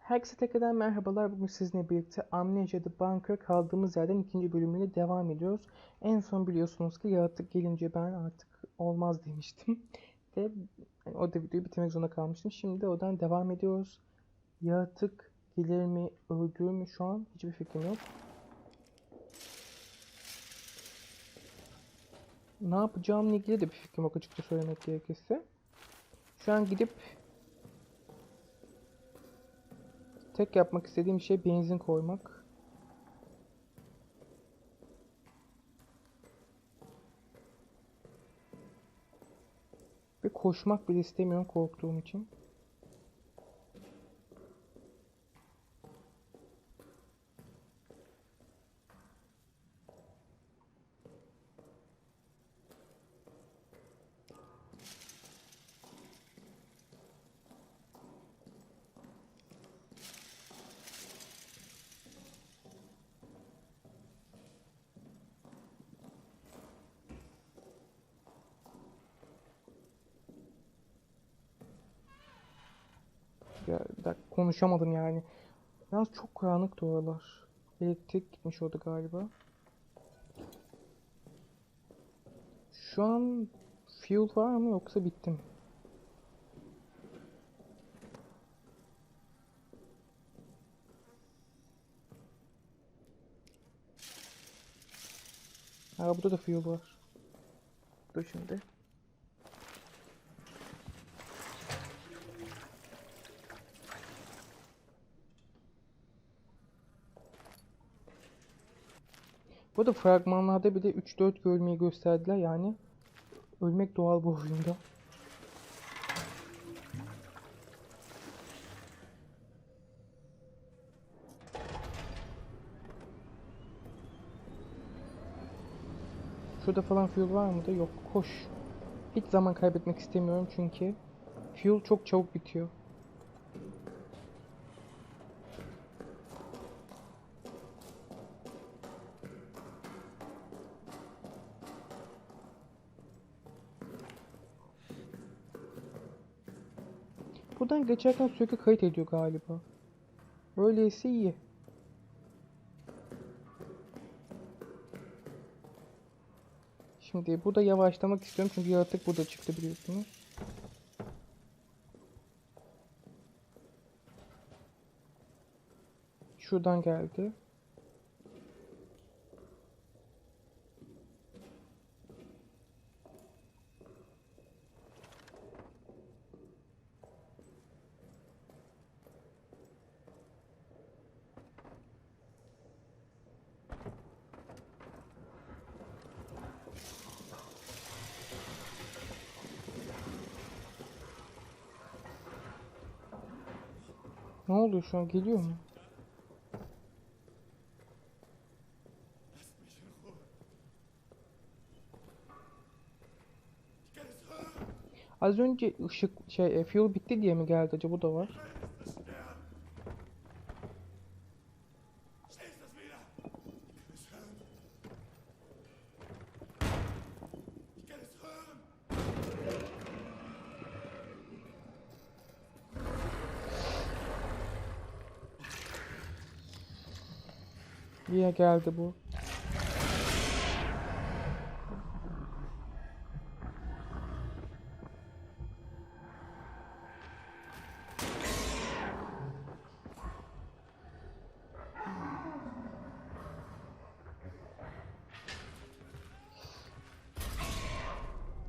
Herkese tekrardan merhabalar. Bugün sizinle birlikte Amnesia The Bunker kaldığımız yerden ikinci bölümüyle devam ediyoruz. En son biliyorsunuz ki yaratık gelince ben artık olmaz demiştim. Ve o da videoyu bitirmek zorunda kalmıştım. Şimdi de oradan devam ediyoruz. Yaratık gelir mi, öldürür mü şu an hiçbir fikrim yok. Ne yapacağımla ilgili de bir fikrim yok açıkça söylemek gerekirse. Şu an gidip tek yapmak istediğim şey benzin koymak. Ve koşmak bile istemiyorum korktuğum için. Ya, konuşamadım yani. Yalnız çok karanlıktı oralar. Elektrik gitmiş orada galiba. Şu an fuel var mı yoksa bitti mi? Ha, burada da fuel var. Dur şimdi. Burada fragmanlarda bir de 3-4 ölmeyi gösterdiler yani. Ölmek doğal bu oyunda. Şurada falan fuel var mı da yok. Koş. Hiç zaman kaybetmek istemiyorum çünkü fuel çok çabuk bitiyor. Buradan geçerken sürekli kayıt ediyor galiba. Öyleyse iyi. Şimdi burada yavaşlamak istiyorum çünkü yaratık burada çıktı biliyorsunuz. Şuradan geldi. Ne oluyor şu an geliyor mu? Az önce ışık fuel bitti diye mi geldi acaba bu da var. Yine geldi bu.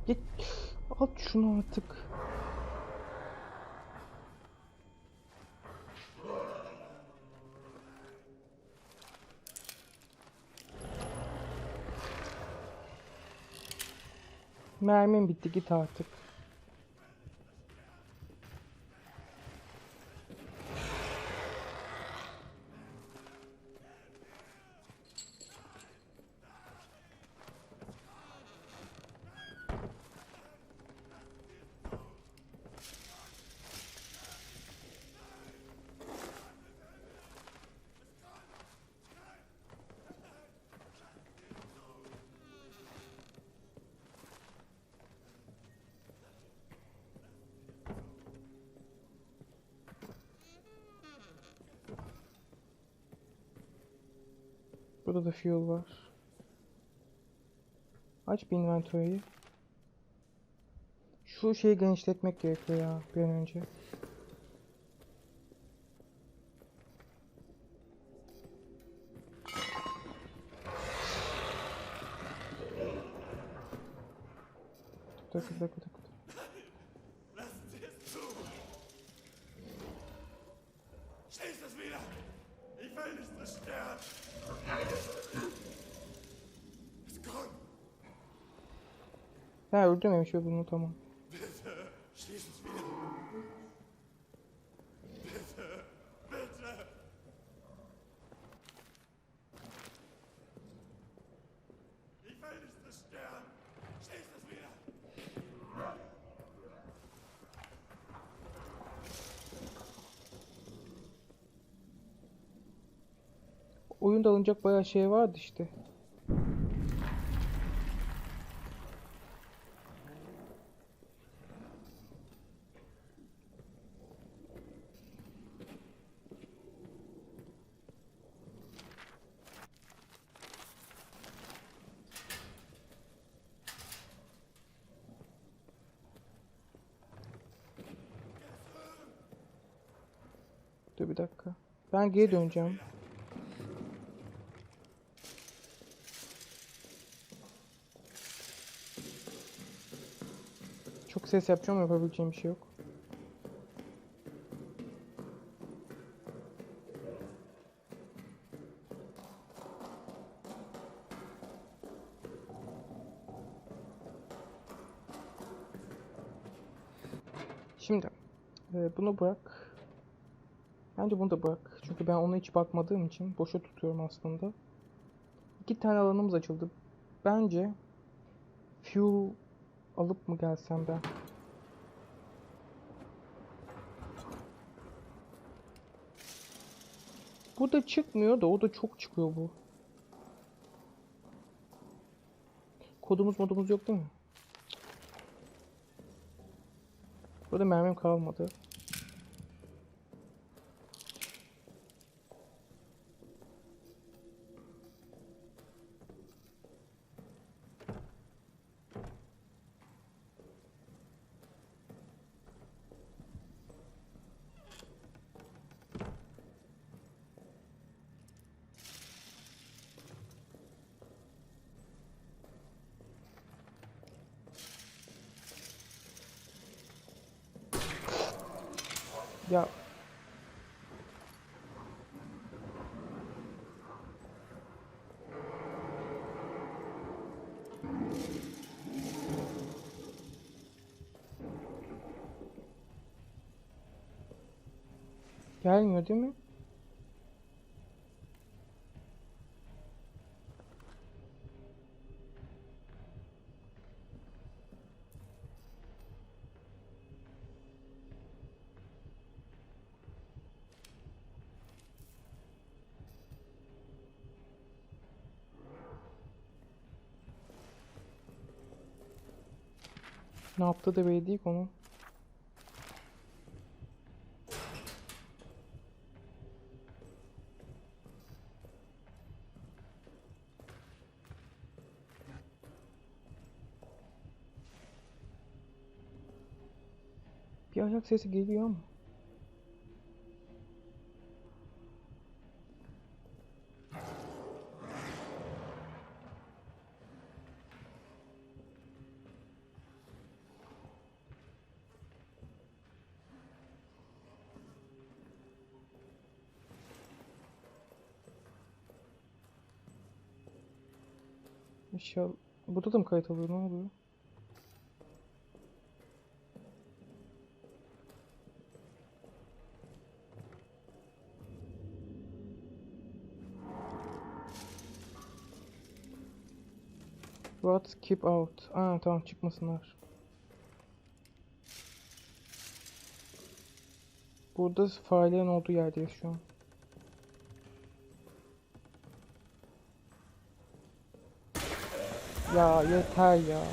Git. At şunu artık. Mermim bitti git artık. Burada da fuel var. Aç bir inventory'yi. Şu şeyi genişletmek gerekiyor ya bir an önce. Bir dakika. Lassen Sie es zu! Schließt es wieder! Ich will nicht, dass sterben! Es kommt! Ha öldürmemiş ve bunu tamam. Bitte! Schließt es wieder! Bitte! Bitte! Ich will nicht, dass sterben! Schließt es wieder! Oyunda alınacak bayağı şey vardı işte. Dur bir dakika. Ben geri döneceğim. Çok ses yapacağım, yapabileceğim bir şey yok. Şimdi bunu bırak. Bence bunu da bırak. Çünkü ben ona hiç bakmadığım için boşa tutuyorum aslında. 2 tane alanımız açıldı. Bence fuel alıp mı gelsem ben? Bu da çıkmıyor da o da çok çıkıyor bu. Modumuz yok değil mi? Burada mermim kalmadı. Ya gelmiyor değil mi? Ne yaptı da belli değil konu. Bir ayak sesi geliyor ama. İnşallah. Burada da mı kayıt alıyor? Ne oluyor? What? Keep out. Aa tamam çıkmasınlar. Burada farelerin olduğu yerdeyiz şu an. Ya yeter ya.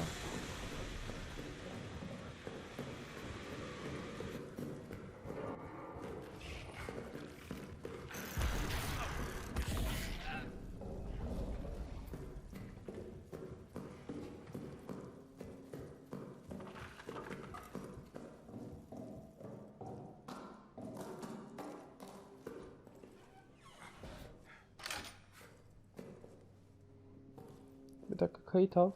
dakika, kayıt al.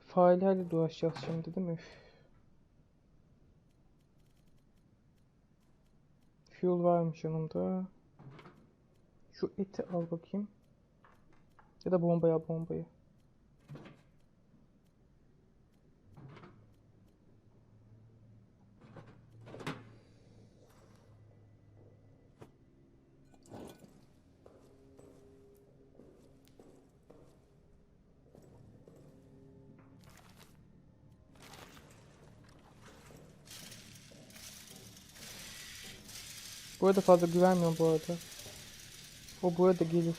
Faillerle uğraşacağız şimdi değil mi? Üf. Fuel varmış yanımda. Şu eti al bakayım. Ya da bombayı al, bombayı. Bu arada fazla güvenmiyorum bu arada. O burada gelir.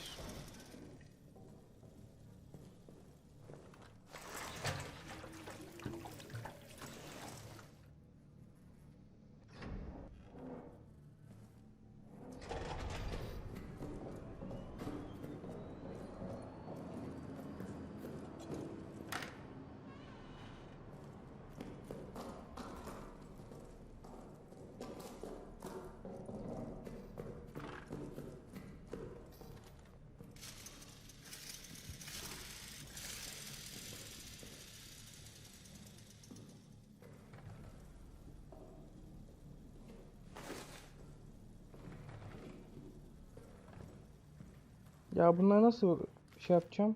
Ya bunları nasıl şey yapacağım?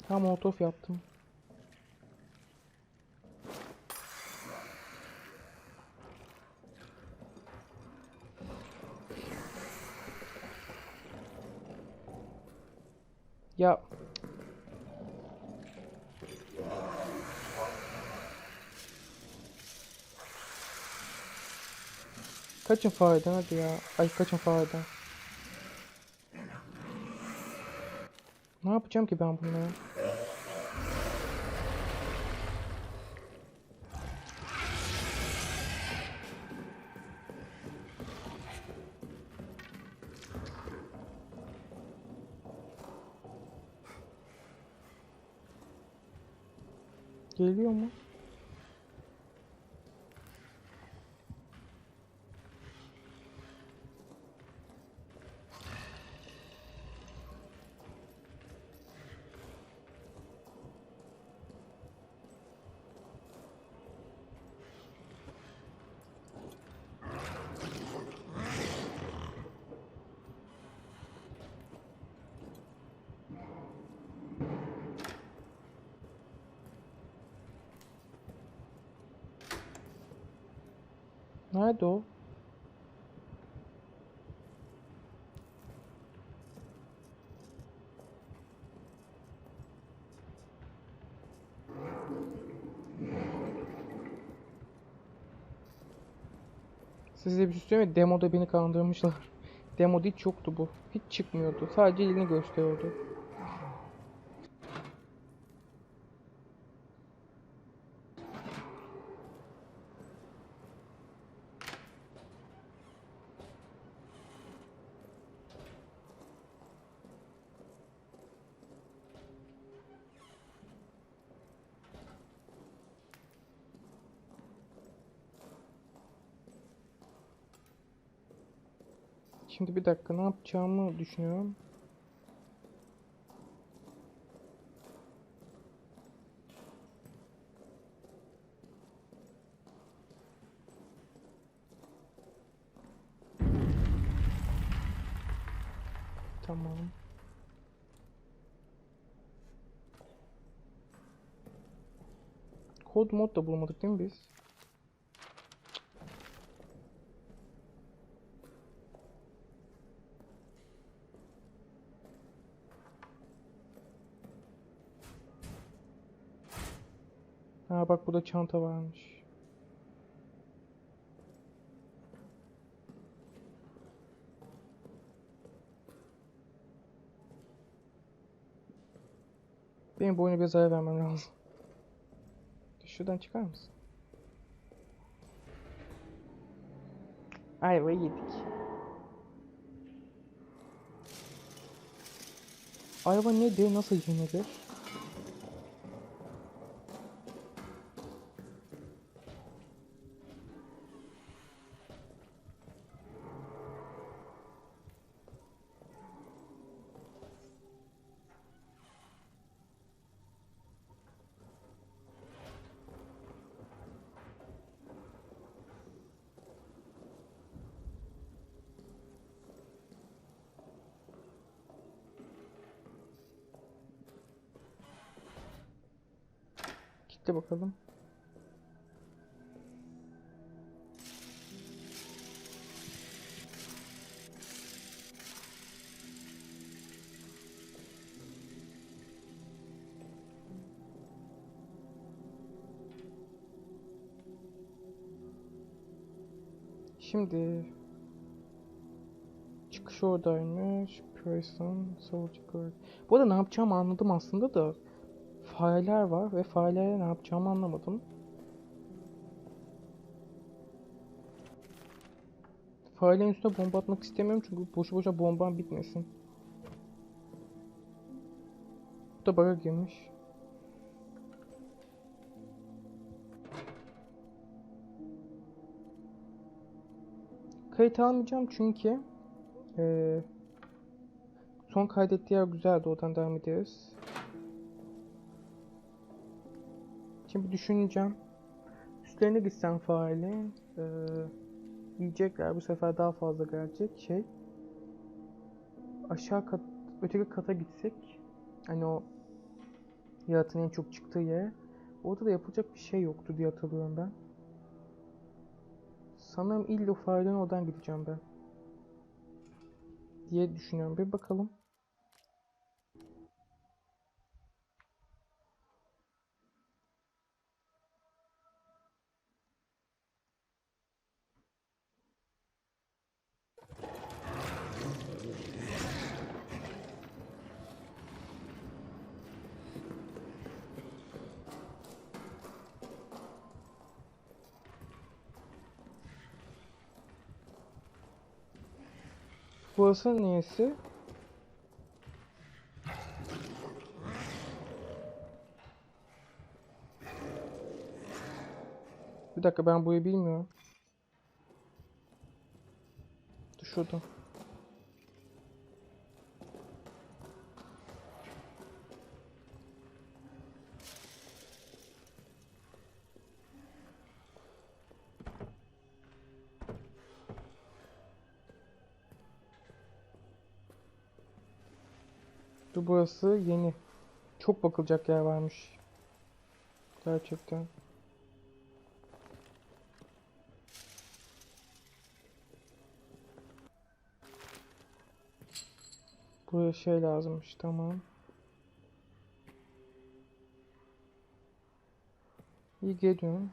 Ha, molotof yaptım. Ya kaçın fareden hadi ya. Ay, kaçın fareden. Ne yapacağım ki ben bunları? Geliyor mu? Nerede o? Size bir şey söyleyeyim mi? Demoda beni kandırmışlar. Demoda hiç yoktu bu. Hiç çıkmıyordu. Sadece elini gösteriyordu. Şimdi bir dakika, ne yapacağımı düşünüyorum. Tamam. Kod mod da bulamadık değil mi biz? Ha bak, burada çanta varmış. Benim bu oyuna bir zarar vermem lazım. Şuradan çıkar mısın? Ayva yedik. Ayva nedir? Nasıl yenilir? Gitti bakalım. Şimdi çıkış oradaymış. Person, Soldier Girl. Bu arada ne yapacağımı anladım aslında da fareler var ve farelere ne yapacağımı anlamadım. Farelerin üstüne bomba atmak istemiyorum çünkü boşu boşa bombam bitmesin. Bu da bug'a girmiş. Kayıt almayacağım çünkü son kaydettiği yer güzeldi. Oradan devam ederiz. Şimdi düşüneceğim. Üstlerine gitsem farenin yiyecekler bu sefer daha fazla gelecek aşağı kat, öteki kata gitsek hani o yaratığın en çok çıktığı yere, orada da yapılacak bir şey yoktu diye hatırlıyorum ben. Sanırım illa fareden oradan gideceğim ben diye düşünüyorum. Bir bakalım. Burası neyse? Bir dakika, ben burayı bilmiyorum. Dur şurada. Dur, burası yeni. Çok bakılacak yer varmış. Gerçekten. Buraya şey lazımmış, tamam. İyi, geliyorum.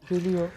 Geliyor.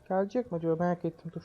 Gelecek mi acaba, merak ettim, dur.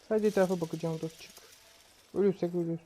Sadece etrafa bakacağım, dur çık. Ölürsek ölürüz.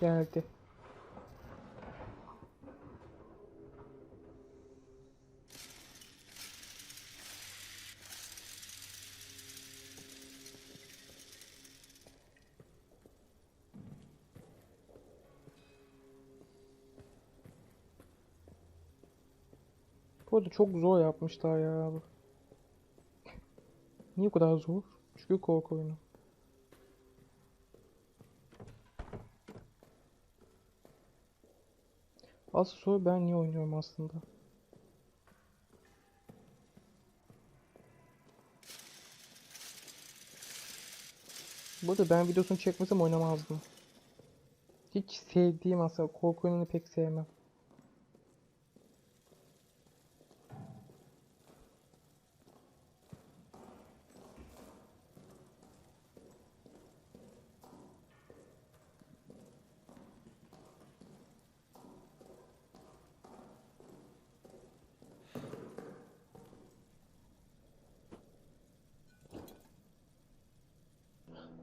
Geldi. Bu arada çok zor yapmışlar ya. Niye bu kadar zor? Çünkü korku oyunu. Asıl soru ben niye oynuyorum aslında? Bu arada ben videosunu çekmesem oynamazdım. Hiç sevdiğim aslında korku oyununu pek sevmem.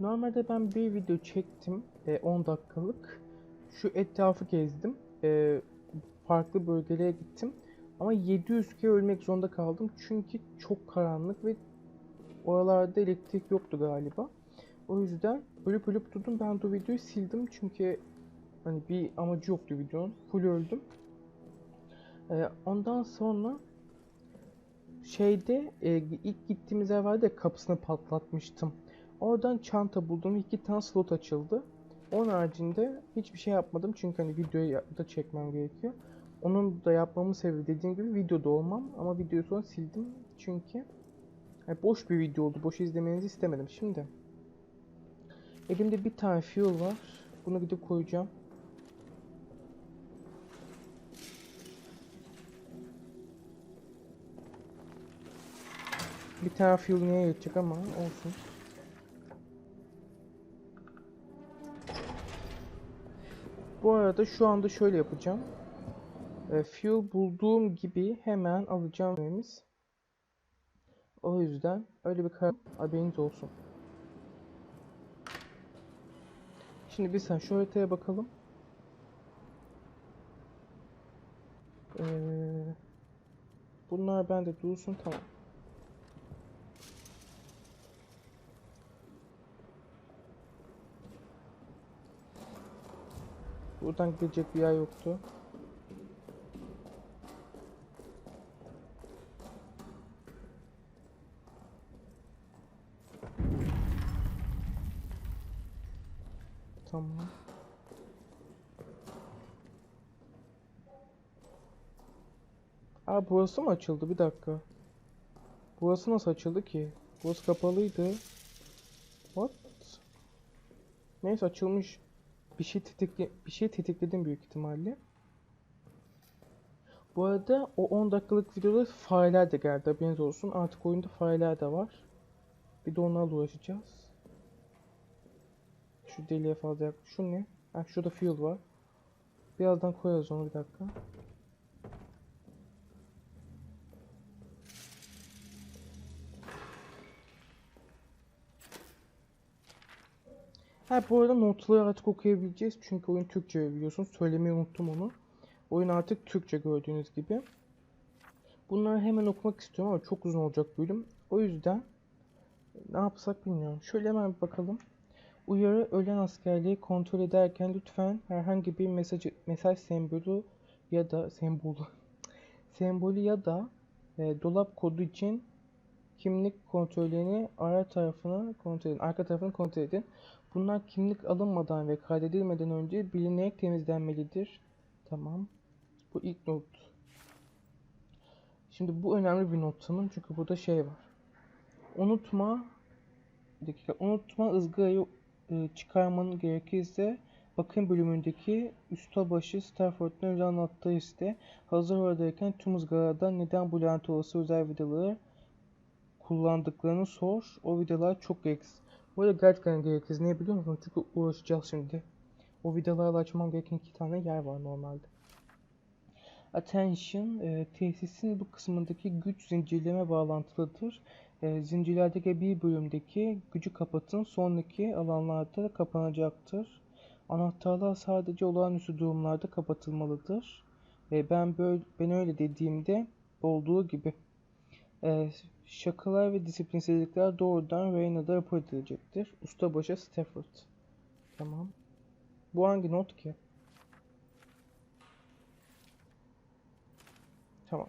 Normalde ben bir video çektim 10 dakikalık. Şu etrafı gezdim. Farklı bölgelere gittim. Ama 700 kere ölmek zorunda kaldım. Çünkü çok karanlık ve oralarda elektrik yoktu galiba. O yüzden ölüp ölüp durdum. Ben de videoyu sildim çünkü hani bir amacı yoktu videonun. Full öldüm. Ondan sonra ilk gittiğimiz yer vardı ya, kapısını patlatmıştım. Oradan çanta buldum. 2 tane slot açıldı. Onun haricinde hiçbir şey yapmadım. Çünkü hani videoyu da çekmem gerekiyor. Onun da yapmamın sebebi dediğim gibi videoda olmam. Ama videoyu sonra sildim. Çünkü boş bir video oldu. Boş izlemenizi istemedim. Şimdi elimde bir tane fuel var. Bunu gidip koyacağım. Bir tane fuel neye yetecek ama olsun. Bu arada şu anda şöyle yapacağım. Fuel bulduğum gibi hemen alacağım. O yüzden öyle bir karar, haberiniz olsun. Şimdi bir sen şu haritaya bakalım. Bunlar bende dursun, tamam. Buradan gidecek bir yer yoktu. Tamam. Aa, burası mı açıldı? Bir dakika. Burası nasıl açıldı ki? Burası kapalıydı. What? Neyse, açılmış. Bir şey tetikledim büyük ihtimalle. Bu arada o 10 dakikalık videoda fareler de geldi, haberiniz olsun. Artık oyunda fareler de var. Bir de onlarla uğraşacağız. Şu deliğe fazla yak. Şu ne? Ha, şurada fuel var. Birazdan koyarız onu, bir dakika. Ha, bu arada notları artık okuyabileceğiz. Çünkü oyun Türkçe, biliyorsunuz. Söylemeyi unuttum onu. Oyun artık Türkçe, gördüğünüz gibi. Bunları hemen okumak istiyorum ama çok uzun olacak bölüm. O yüzden ne yapsak bilmiyorum. Şöyle hemen bir bakalım. Uyarı: ölen askerliği kontrol ederken lütfen herhangi bir mesaj sembolü ya da sembolü ya da dolap kodu için kimlik kontrollerini arka tarafını kontrol edin. Bunlar kimlik alınmadan ve kaydedilmeden önce bilinerek temizlenmelidir. Tamam. Bu ilk not. Şimdi bu önemli bir not sanırım, çünkü burada şey var. Unutma, bir dakika, unutma ızgarayı çıkarmanın gerekirse bakım bölümündeki ustabaşı Stafford'un öyle anlattığı işte hazır oradayken tüm ızgaradan neden bu lanet olası özel vidaları kullandıklarını sor. O vidalar çok gereksiz. Bu arada gerçekten gereksiz. Ne biliyor musun? Çünkü uğraşacağız şimdi. O vidalarla açmam gereken 2 tane yer var normalde. Attention, tesisin bu kısmındaki güç zincirleme bağlantılıdır. Zincirlerdeki bir bölümdeki gücü kapatın, sonraki alanlarda kapanacaktır. Anahtarlar sadece olağanüstü durumlarda kapatılmalıdır. Ben öyle dediğimde olduğu gibi. Şakalar ve disiplinsizlikler doğrudan Reyna'da rapor edilecektir. Ustabaşı Stafford. Tamam. Bu hangi not ki? Tamam.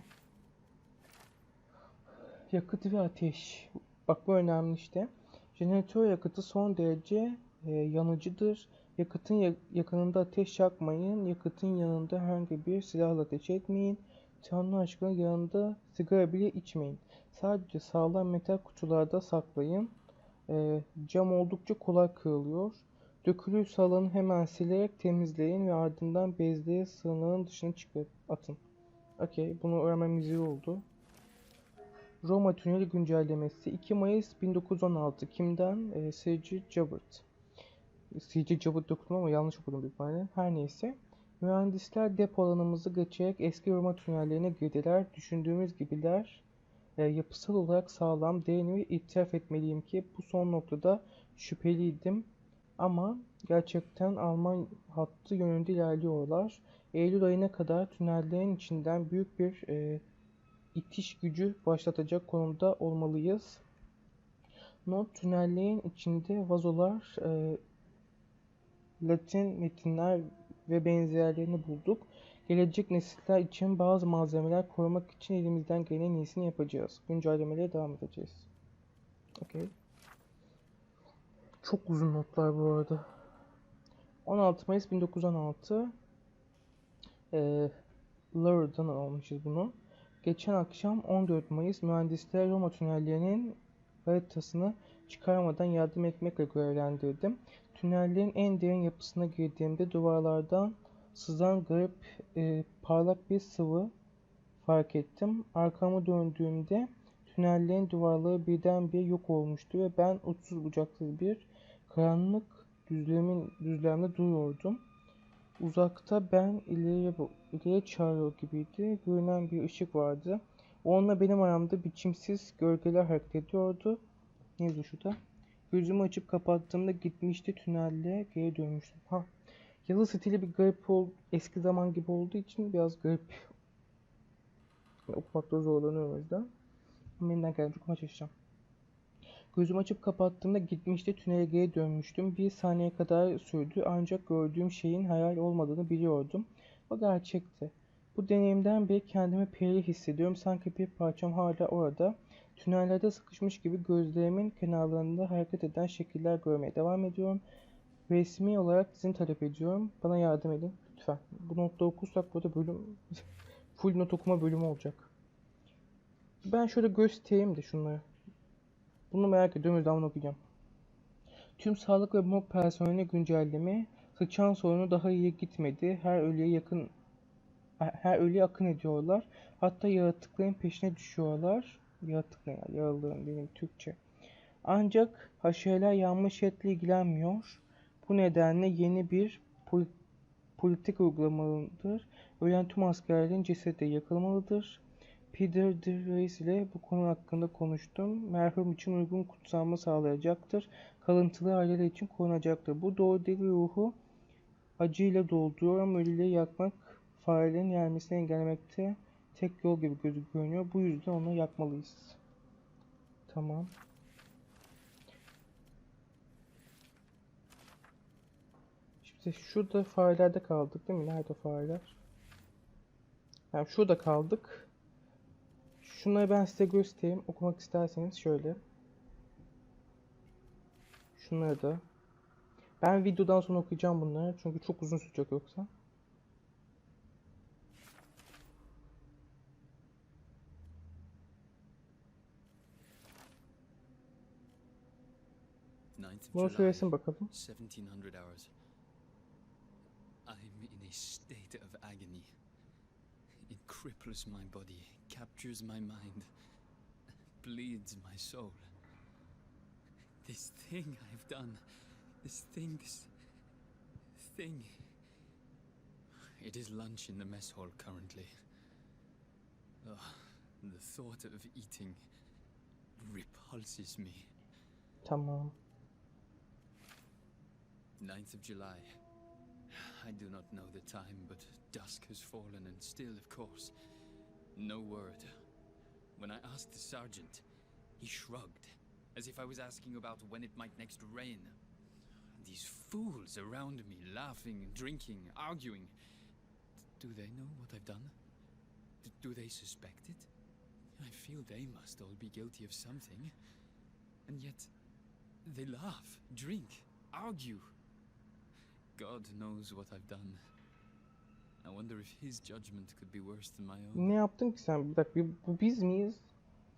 Yakıt ve ateş. Bak bu önemli işte. Jeneratör yakıtı son derece yanıcıdır. Yakıtın yakınında ateş yakmayın. Yakıtın yanında herhangi bir silahla ateş etmeyin. Tanrı aşkına yanında sigara bile içmeyin. Sadece sağlam metal kutularda saklayın. Cam oldukça kolay kırılıyor. Dökülürse alanı hemen silerek temizleyin ve ardından bezleri sığınağın dışına çıkıp atın. Okey, bunu öğrenmemiz iyi oldu. Roma Tüneli güncellemesi 2 Mayıs 1916. Kimden? C.G. Joubert. C.G. Joubert dokudum ama yanlış okudum büyük ihtimalle. Her neyse. Mühendisler depo alanımızı geçerek eski Roma tünellerine girdiler. Düşündüğümüz gibiler yapısal olarak sağlam değil ve itiraf etmeliyim ki bu son noktada şüpheliydim. Ama gerçekten Alman hattı yönünde ilerliyorlar. Eylül ayına kadar tünellerin içinden büyük bir itiş gücü başlatacak konumda olmalıyız. Not: tünellerin içinde vazolar, Latin metinler ve benzerlerini bulduk. Gelecek nesiller için bazı malzemeler korumak için elimizden gelen en iyisini yapacağız. Güncellemelere devam edeceğiz. Okay. Çok uzun notlar bu arada. 16 Mayıs 1916. Lourde'dan almışız bunu. Geçen akşam 14 Mayıs mühendisler Roma tünellerinin haritasını çıkarmadan yardım etmekle görevlendirdim. Tünellerin en derin yapısına girdiğimde duvarlardan sızan garip parlak bir sıvı fark ettim. Arkamı döndüğümde tünellerin duvarları birdenbire yok olmuştu ve ben uçsuz bucaksız bir karanlık düzlemde duruyordum. Uzakta ben ileriye çağırıyor gibiydi. Görünen bir ışık vardı. Onunla benim aramda biçimsiz gölgeler hareket ediyordu. Ne yazıyor şurada? Gözümü açıp kapattığımda gitmişti, tünelle geri dönmüştüm. Yazı stili bir garip oldu. Eski zaman gibi olduğu için biraz garip. Okumakta zorlanıyorum o yüzden. Ama elimden geldiğince okumaya çalışacağım. Gözümü açıp kapattığımda gitmişti, tünele geri dönmüştüm. Bir saniye kadar sürdü ancak gördüğüm şeyin hayal olmadığını biliyordum. O gerçekti. Bu deneyimden beri kendimi perili hissediyorum. Sanki bir parçam hala orada. Tünellerde sıkışmış gibi gözlerimin kenarlarında hareket eden şekiller görmeye devam ediyorum. Resmi olarak izin talep ediyorum. Bana yardım edin lütfen. Bu notları okursak burada bölüm full not okuma bölümü olacak. Ben şöyle göstereyim de şunları. Bunu merak ediyorum, o yüzden okuyacağım. Tüm sağlık ve morg personeline güncelleme. Sıçan sorunu daha iyi gitmedi. Her ölüye akın ediyorlar. Hatta yaratıkların peşine düşüyorlar. Yaratık ne ya? Yaralıların benim Türkçe. Ancak haşereler yanmış etle ilgilenmiyor. Bu nedenle yeni bir politik uygulamalıdır. Ölen tüm askerlerin cesetleri yakılmalıdır. Peter de Vries ile bu konu hakkında konuştum. Merhum için uygun kutsanma sağlayacaktır. Kalıntılı aileler için korunacaktır. Bu doğru değil ve ruhu acıyla dolduruyor ama ölüleri yakmak farelerin yermesini engellemekte tek yol gibi görünüyor. Bu yüzden onu yakmalıyız. Tamam. İşte şurada farelerde kaldık değil mi? Nerede fareler? Yani şurada kaldık. Şunları ben size göstereyim. Okumak isterseniz şöyle. Şunları da. Ben videodan sonra okuyacağım bunları. Çünkü çok uzun sürecek yoksa. 9th Bunu of July, söylesin bakalım. 1700 hours. I'm in a state of agony. It cripples my body, captures my mind, bleeds my soul. This thing I've done, this thing. It is lunch in the mess hall currently. Ugh, the thought of eating repulses me. Tamam. 9th of July. I do not know the time, but dusk has fallen and still, of course, no word. When I asked the sergeant, he shrugged, as if I was asking about when it might next rain. These fools around me, laughing, drinking, arguing. Do they know what I've done? Do they suspect it? I feel they must all be guilty of something. And yet, they laugh, drink, argue. God knows what I've done. I wonder if his judgment could be worse than my own. Ne yaptın ki sen? Bir dakika, bu biz miyiz?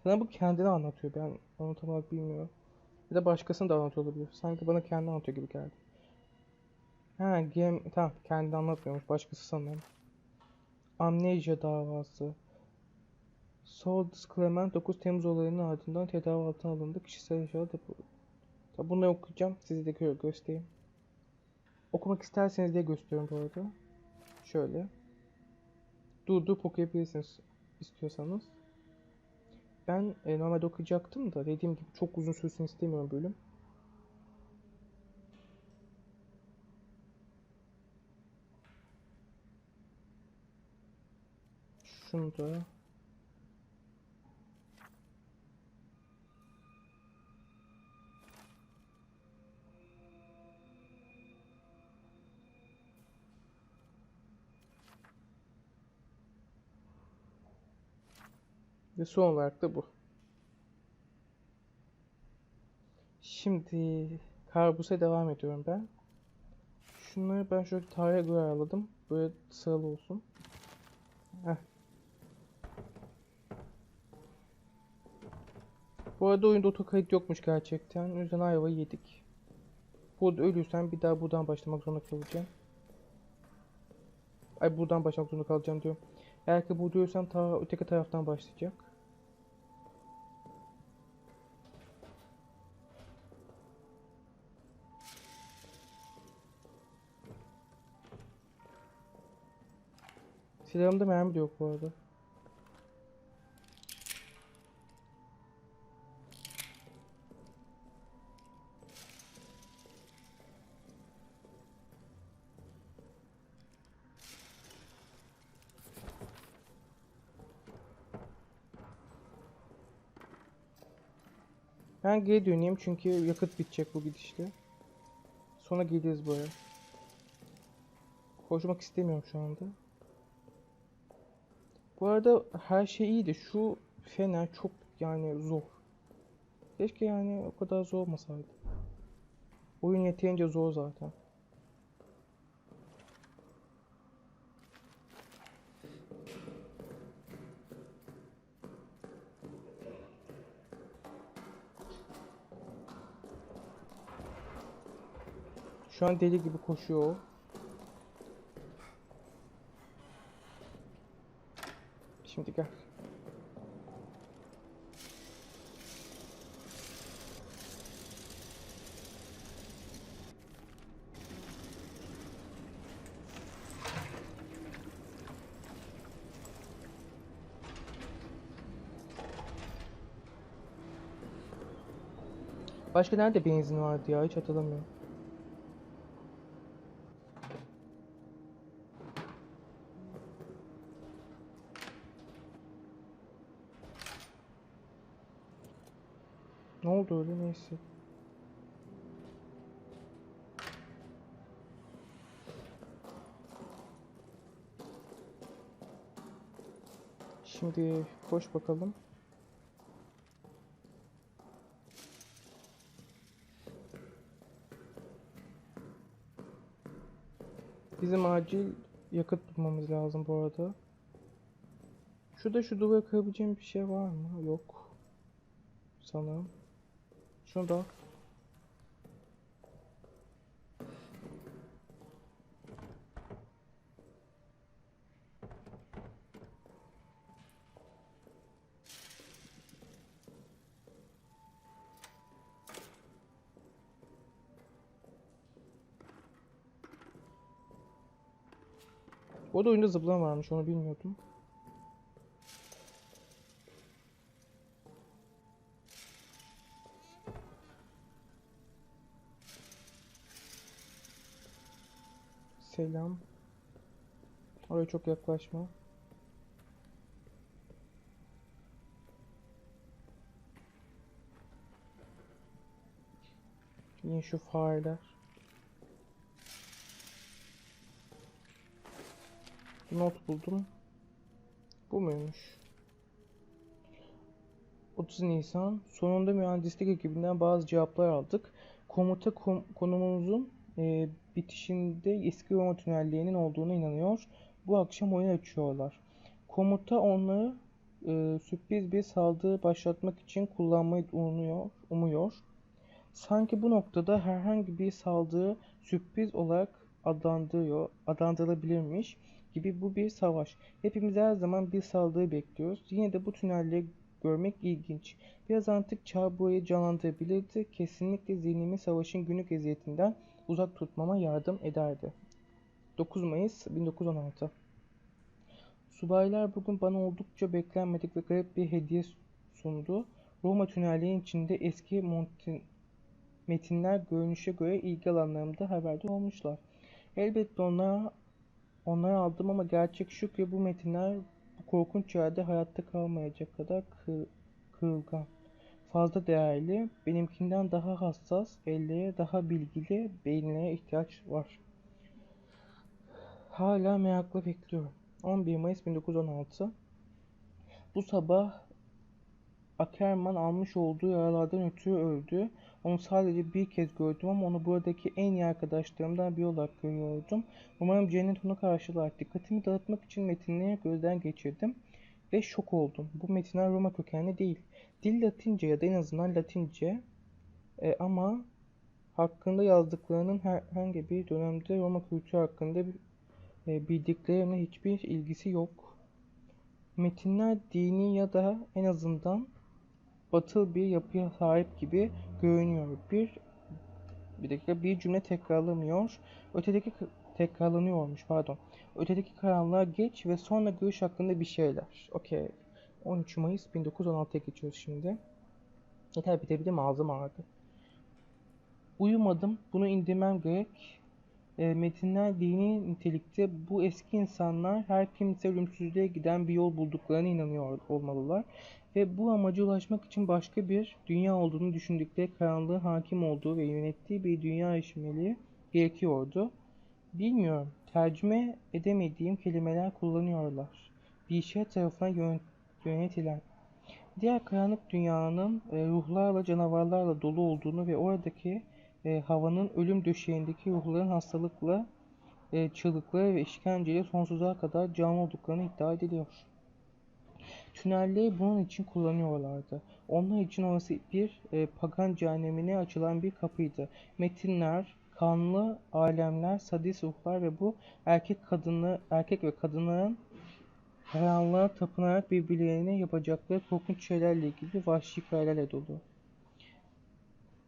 Sana bu kendini anlatıyor. Ben onu tam olarak bilmiyorum. Ya da başkasını da anlatıyor olabilir. Sanki bana kendi anlatıyor gibi geldi. Ha, tamam, kendi anlatmıyormuş. Başkası sanırım. Amnesia davası. Soldis Clement 9 Temmuz olayının ardından tedavi altına alındı. Kişisel yaşamda bu. Tabi bunu okuyacağım. Size de göstereyim. Okumak isterseniz diye gösteriyorum bu arada. Şöyle. Durdurup okuyabilirsiniz istiyorsanız. Ben normalde okuyacaktım da dediğim gibi çok uzun sürsün istemiyorum bölüm. Şunu da. Ve son olarak da bu. Şimdi Karbus'a devam ediyorum ben. Şunları ben şöyle tarihe göre ayarladım. Böyle sıralı olsun. Heh. Bu arada oyunda otokayıt yokmuş gerçekten. O yüzden ayvayı yedik. Burada ölürsen bir daha buradan başlamak zorunda kalacağım. Ay, buradan başlamak zorunda kalacağım diyorum. Eğer ki burada ölürsem ta öteki taraftan başlayacak. Silahımda mermi de yok bu arada. Ben geri döneyim çünkü yakıt bitecek bu gidişte. Sonra geliriz buraya. Koşmak istemiyorum şu anda. Bu arada her şey iyiydi. Şu fener çok yani zor. Keşke yani o kadar zor olmasaydı. Oyun yeterince zor zaten. Şu an deli gibi koşuyor o. Şimdi gel. Başka nerede benzin vardı ya, hiç hatırlamıyorum. Ne oldu öyle, neyse. Şimdi koş bakalım. Bizim acil yakıt bulmamız lazım bu arada. Şurada şu duvara kırabileceğim bir şey var mı? Yok. Sanırım. Şunu da. Bu arada oyunda zıplama varmış, onu bilmiyordum. Selam. Oraya çok yaklaşma. Yine şu fareler. Not buldum. Bu muymuş? 30 Nisan. Sonunda mühendislik ekibinden bazı cevaplar aldık. Komuta konumumuzun bitişinde eski Roma tünellerinin olduğuna inanıyor. Bu akşam oyun açıyorlar. Komuta onları sürpriz bir saldırı başlatmak için kullanmayı umuyor. Sanki bu noktada herhangi bir saldırı sürpriz olarak adlandırılabilirmiş gibi bu bir savaş. Hepimiz her zaman bir saldırı bekliyoruz. Yine de bu tünelleri görmek ilginç. Biraz antik çağ burayı canlandırabilirdi. Kesinlikle zihnimi savaşın günlük eziyetinden uzak tutmama yardım ederdi. 9 Mayıs 1916. Subaylar bugün bana oldukça beklenmedik ve garip bir hediye sundu. Roma tünellerinin içinde eski metinler görünüşe göre ilgi alanlarımda haberdar olmuşlar. Elbette onları aldım ama gerçek şu ki bu metinler bu korkunç yerde hayatta kalmayacak kadar kırılgan. Fazla değerli, benimkinden daha hassas ellere, daha bilgili beyinlere ihtiyaç var. Hala merakla bekliyorum. 11 Mayıs 1916. Bu sabah Ackerman almış olduğu yaralardan ötürü öldü. Onu sadece bir kez gördüm ama onu buradaki en iyi arkadaşlarımdan biri olarak görüyordum. Umarım cennet onu karşılar. Dikkatimi dağıtmak için metinleri gözden geçirdim ve şok oldum. Bu metinler Roma kökenli değil. Dil Latince ya da en azından Latince ama hakkında yazdıklarının herhangi bir dönemde Roma kültürü hakkında bildiklerimle hiçbir ilgisi yok. Metinler dini ya da en azından batıl bir yapıya sahip gibi görünüyor. Bir cümle tekrarlanıyormuş, pardon. Ötedeki karanlığa geç ve sonra görüş hakkında bir şeyler. Okey. 13 Mayıs 1916'ya geçiyoruz şimdi. Yeter, bitebilir mi? Ağzım ağrıdı. Uyumadım. Bunu indirmem gerek. Metinler dini nitelikte. Bu eski insanlar her kimse ölümsüzlüğe giden bir yol bulduklarına inanıyor olmalılar. Ve bu amaca ulaşmak için başka bir dünya olduğunu düşündükleri karanlığın hakim olduğu ve yönettiği bir dünya yaşamaları gerekiyordu. Bilmiyorum. Tercüme edemediğim kelimeler kullanıyorlar. Bir şey tarafından yönetilen. Diğer karanlık dünyanın ruhlarla, canavarlarla dolu olduğunu ve oradaki havanın ölüm döşeğindeki ruhların hastalıkla, çığlıkları ve işkenceyle sonsuza kadar canlı olduklarını iddia ediliyor. Tünelleri bunun için kullanıyorlardı. Onlar için orası bir pagan cehennemine açılan bir kapıydı. Metinler, kanlı alemler, sadist ruhlar ve bu erkek ve kadınların karanlığa tapınarak birbirlerine yapacakları korkunç şeylerle ilgili vahşi hikayelerle dolu.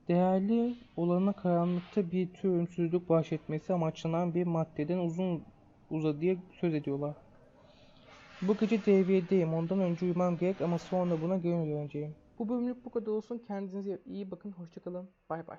Değerli olana karanlıkta bir tür ölümsüzlük bahşetmesi amaçlanan bir maddeden uzun uzadıya söz ediyorlar. Bu gece devriyedeyim. Ondan önce uyumam gerek ama sonra buna geri döneceğim. Bu bölümlük bu kadar olsun. Kendinize iyi bakın. Hoşça kalın. Bay bay.